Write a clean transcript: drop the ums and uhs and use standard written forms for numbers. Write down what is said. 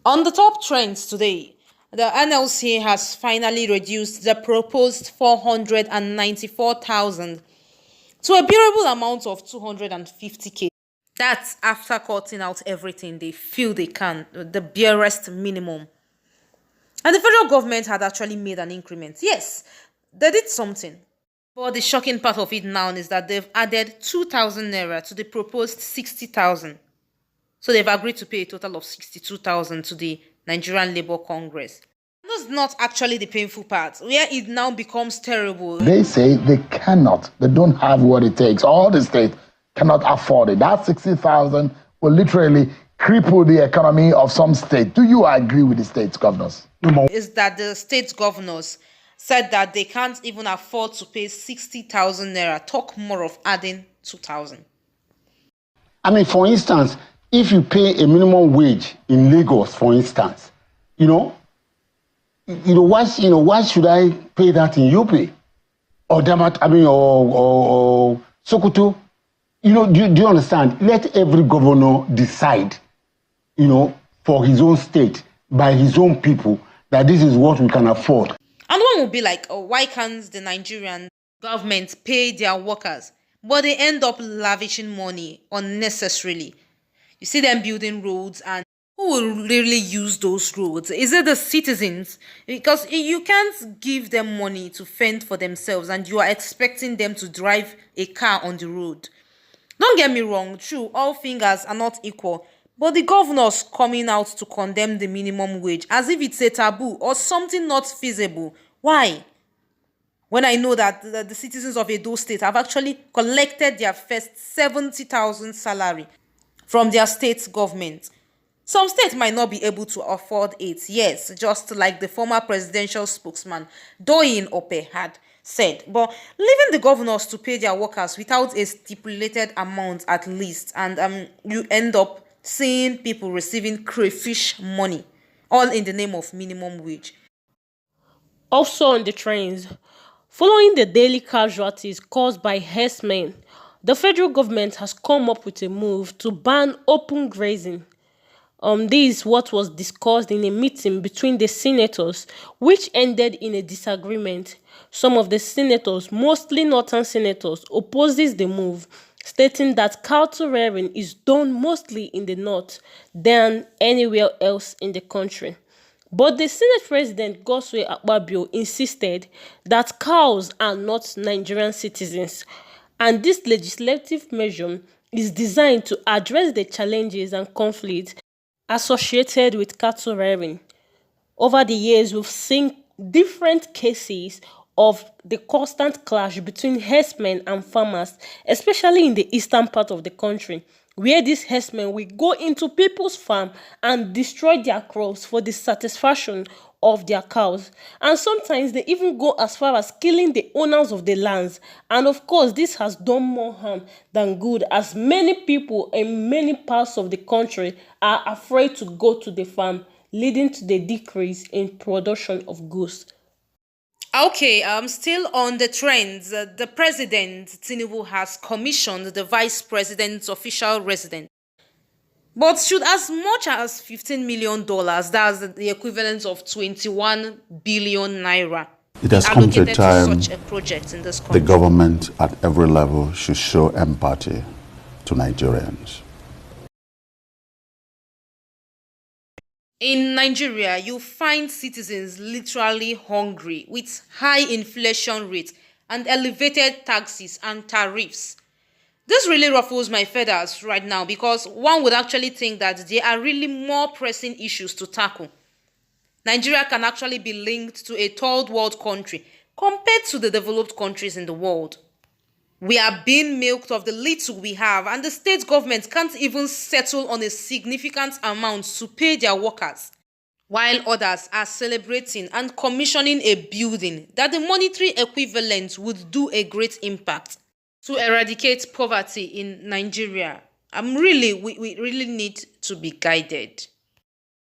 On the top trends today, the NLC has finally reduced the proposed 494,000 to a bearable amount of 250k. That's after cutting out everything they feel they can, the barest minimum. And the federal government had actually made an increment. Yes, they did something. But the shocking part of it now is that they've added 2,000 naira to the proposed 60,000. So they've agreed to pay a total of 62,000 to the Nigerian Labour Congress. That's not actually the painful part, where it now becomes terrible. They say they cannot, they don't have what it takes. All the states cannot afford it. That 60,000 will literally cripple the economy of some states. Do you agree with the states governors? Is that the state governors said that they can't even afford to pay 60,000 naira, talk more of adding 2,000. I mean, for instance, if you pay a minimum wage in Lagos, for instance, why should I pay that in UP or Sokoto? Do you understand? Let every governor decide, for his own state, by his own people, that this is what we can afford. And one will be like, why can't the Nigerian government pay their workers? But they end up lavishing money unnecessarily. You see them building roads, and who will really use those roads? Is it the citizens? Because you can't give them money to fend for themselves and you are expecting them to drive a car on the road. Don't get me wrong, true, all fingers are not equal. But the governors coming out to condemn the minimum wage as if it's a taboo or something not feasible. Why? When I know that the citizens of Edo State have actually collected their first 70,000 salary from their state government. Some states might not be able to afford it, yes, just like the former presidential spokesman, Doyin Ope, had said. But leaving the governors to pay their workers without a stipulated amount at least, and you end up seeing people receiving crayfish money, all in the name of minimum wage. Also on the trains, following the daily casualties caused by herdsmen, the federal government has come up with a move to ban open grazing. This is what was discussed in a meeting between the senators, which ended in a disagreement. Some of the senators, mostly northern senators, opposes the move, stating that cattle rearing is done mostly in the north than anywhere else in the country. But the Senate President Godswill Akpabio insisted that cows are not Nigerian citizens, and this legislative measure is designed to address the challenges and conflicts associated with cattle rearing. Over the years, we've seen different cases of the constant clash between herdsmen and farmers, especially in the eastern part of the country, where these herdsmen will go into people's farm and destroy their crops for the satisfaction of their cows. And sometimes they even go as far as killing the owners of the lands. And of course, this has done more harm than good, as many people in many parts of the country are afraid to go to the farm, leading to the decrease in production of goods. Okay, still on the trends, the president, Tinubu, has commissioned the vice president's official residence. But should as much as $15 million, that's the equivalent of 21 billion naira, it has come to a time such a project in this country? The government at every level should show empathy to Nigerians. In Nigeria, you find citizens literally hungry with high inflation rates and elevated taxes and tariffs. This really ruffles my feathers right now, because one would actually think that there are really more pressing issues to tackle. Nigeria can actually be linked to a third world country compared to the developed countries in the world. We are being milked of the little we have, and the state government can't even settle on a significant amount to pay their workers, while others are celebrating and commissioning a building that the monetary equivalent would do a great impact to eradicate poverty in Nigeria. We really need to be guided.